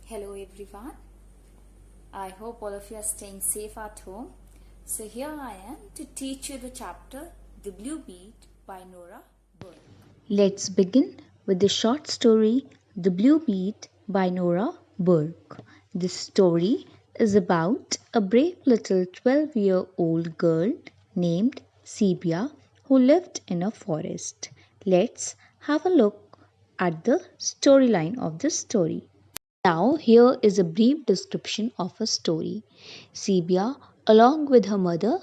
Hello everyone. I hope all of you are staying safe at home. So here I am to teach you the chapter The Blue Bead by Nora Burke. Let's begin with the short story The Blue Bead by Nora Burke. This story is about a brave little 12-year-old girl named Sebia who lived in a forest. Let's have a look at the storyline of this story. Now, here is a brief description of a story. Sebia, along with her mother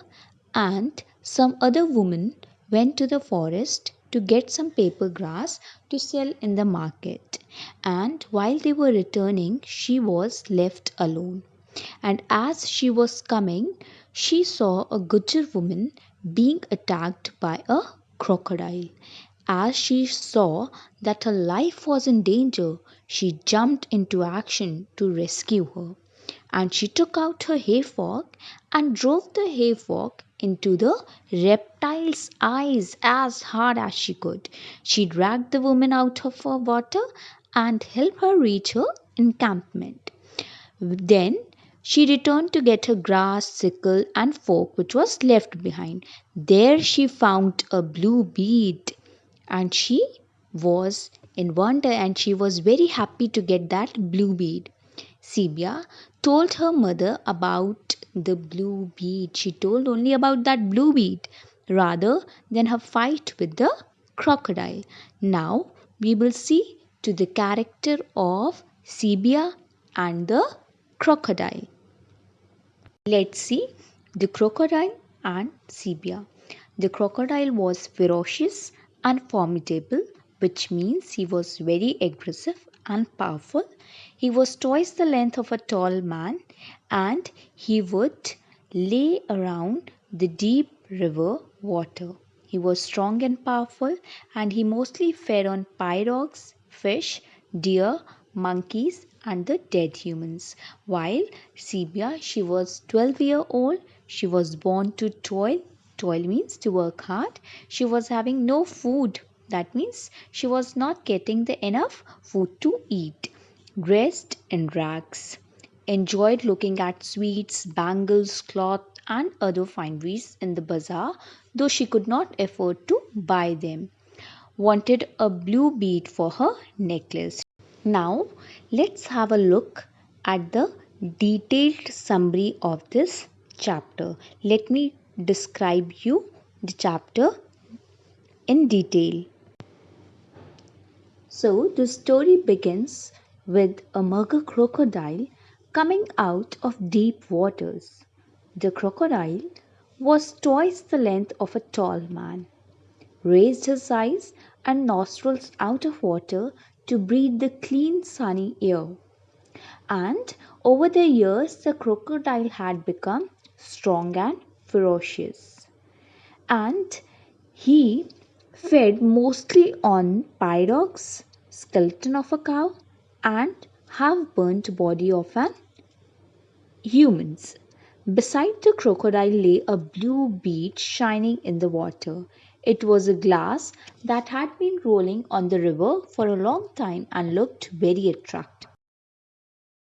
and some other women, went to the forest to get some paper grass to sell in the market. And while they were returning, she was left alone. And as she was coming, she saw a Gujjar woman being attacked by a crocodile. As she saw that her life was in danger, she jumped into action to rescue her. And she took out her hay fork and drove the hay fork into the reptile's eyes as hard as she could. She dragged the woman out of her water and helped her reach her encampment. Then she returned to get her grass, sickle, and fork, which was left behind. There she found a blue bead, and she was in wonder and she was very happy to get that blue bead. Sibia told her mother about the blue bead. She told only about that blue bead rather than her fight with the crocodile. Now we will see to the character of Sibia and the crocodile. Let's see the crocodile and Sibia. The crocodile was ferocious and formidable, which means he was very aggressive and powerful. He was twice the length of a tall man and he would lay around the deep river water. He was strong and powerful and he mostly fed on pyrogs, fish, deer, monkeys, and the dead humans. While Sibia, she was 12-year-old, she was born to toil. Toil means to work hard. She was having no food. That means she was not getting the enough food to eat. Dressed in rags. Enjoyed looking at sweets, bangles, cloth, and other fineries in the bazaar, though she could not afford to buy them. Wanted a blue bead for her necklace. Now, let's have a look at the detailed summary of this chapter. Let me describe you the chapter in detail. So, the story begins with a mugger crocodile coming out of deep waters. The crocodile was twice the length of a tall man, raised his eyes and nostrils out of water to breathe the clean sunny air. And over the years, the crocodile had become strong and ferocious. And he fed mostly on pyrogs, skeleton of a cow, and half burnt body of an humans. Beside the crocodile lay a blue bead shining in the water. It was a glass that had been rolling on the river for a long time and looked very attractive.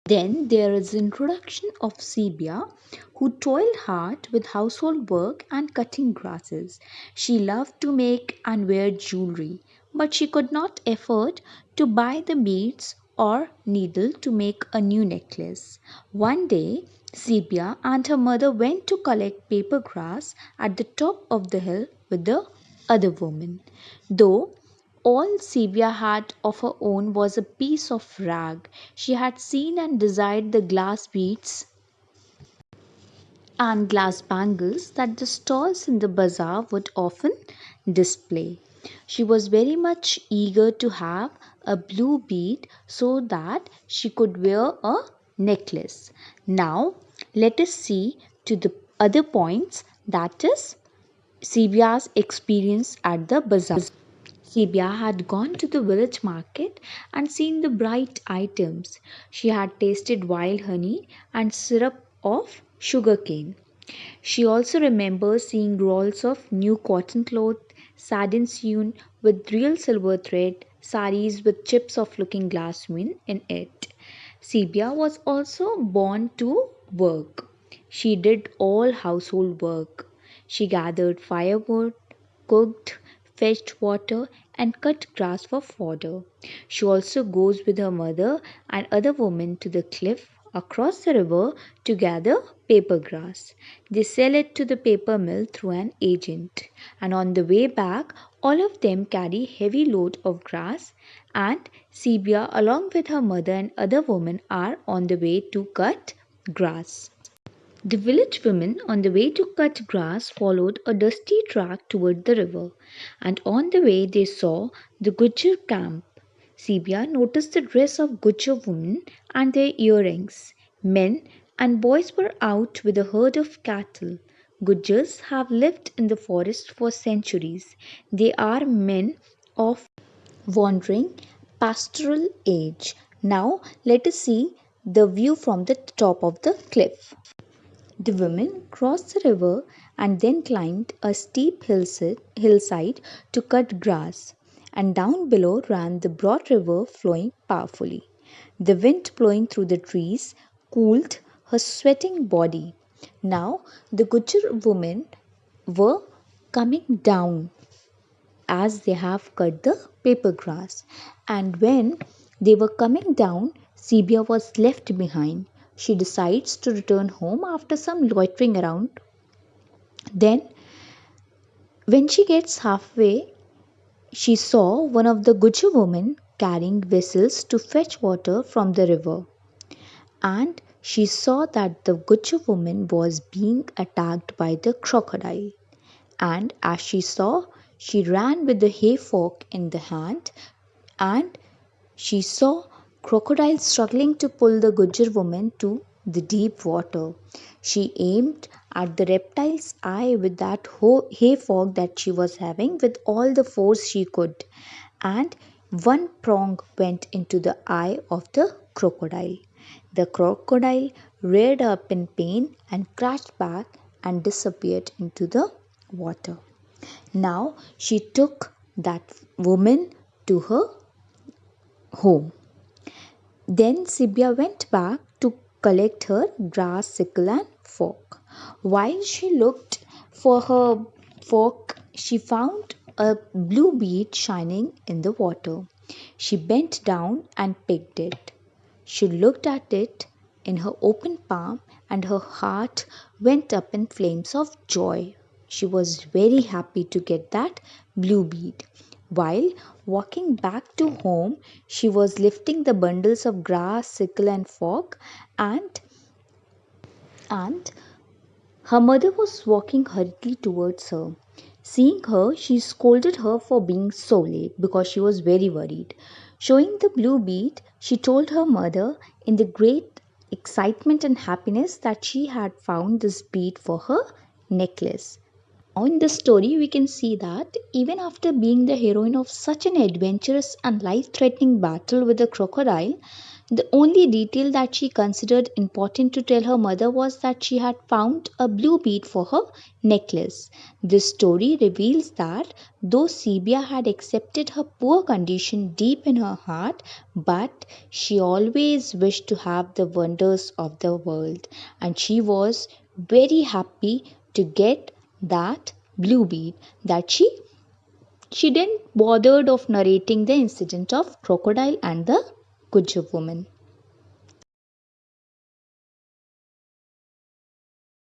Then there is introduction of Sibia, who toiled hard with household work and cutting grasses. She loved to make and wear jewelry, but she could not afford to buy the beads or needle to make a new necklace. One day, Sibia and her mother went to collect paper grass at the top of the hill with the other woman. Though all Sylvia had of her own was a piece of rag. She had seen and desired the glass beads and glass bangles that the stalls in the bazaar would often display. She was very much eager to have a blue bead so that she could wear a necklace. Now, let us see to the other points, that is Sylvia's experience at the bazaar. Sibia had gone to the village market and seen the bright items. She had tasted wild honey and syrup of sugarcane. She also remembers seeing rolls of new cotton cloth, sardines sewn with real silver thread, saris with chips of looking glass in it. Sibia was also born to work. She did all household work. She gathered firewood, cooked, fetched water, and cut grass for fodder. She also goes with her mother and other women to the cliff across the river to gather paper grass. They sell it to the paper mill through an agent, and on the way back, all of them carry heavy load of grass, and Sibia along with her mother and other women are on the way to cut grass. The village women on the way to cut grass followed a dusty track toward the river, and on the way they saw the Gujjar camp. Sibia noticed the dress of Gujjar women and their earrings. Men and boys were out with a herd of cattle. Gujjars have lived in the forest for centuries. They are men of wandering pastoral age. Now let us see the view from the top of the cliff. The women crossed the river and then climbed a steep hillside to cut grass, and down below ran the broad river flowing powerfully. The wind blowing through the trees cooled her sweating body. Now the Gujjar women were coming down as they have cut the paper grass. And when they were coming down, Sibia was left behind. She decides to return home after some loitering around. Then, when she gets halfway, she saw one of the Gujjar women carrying vessels to fetch water from the river. And she saw that the Gujjar woman was being attacked by the crocodile. And as she saw, she ran with the hay fork in the hand, and she saw crocodile struggling to pull the Gujjar woman to the deep water. She aimed at the reptile's eye with that hay fork that she was having with all the force she could, and one prong went into the eye of the crocodile. The crocodile reared up in pain and crashed back and disappeared into the water. Now she took that woman to her home. Then Sibia went back to collect her grass sickle and fork. While she looked for her fork, she found a blue bead shining in the water. She bent down and picked it. She looked at it in her open palm, and her heart went up in flames of joy. She was very happy to get that blue bead. While walking back to home, she was lifting the bundles of grass, sickle, and fork, and her mother was walking hurriedly towards her. Seeing her, she scolded her for being so late because she was very worried. Showing the blue bead, she told her mother in the great excitement and happiness that she had found this bead for her necklace. Now, in this story, we can see that even after being the heroine of such an adventurous and life threatening battle with a crocodile, the only detail that she considered important to tell her mother was that she had found a blue bead for her necklace. This story reveals that though Sibia had accepted her poor condition deep in her heart, but she always wished to have the wonders of the world, and she was very happy to get that blue bead that she didn't bothered of narrating the incident of crocodile and the Gujjar woman.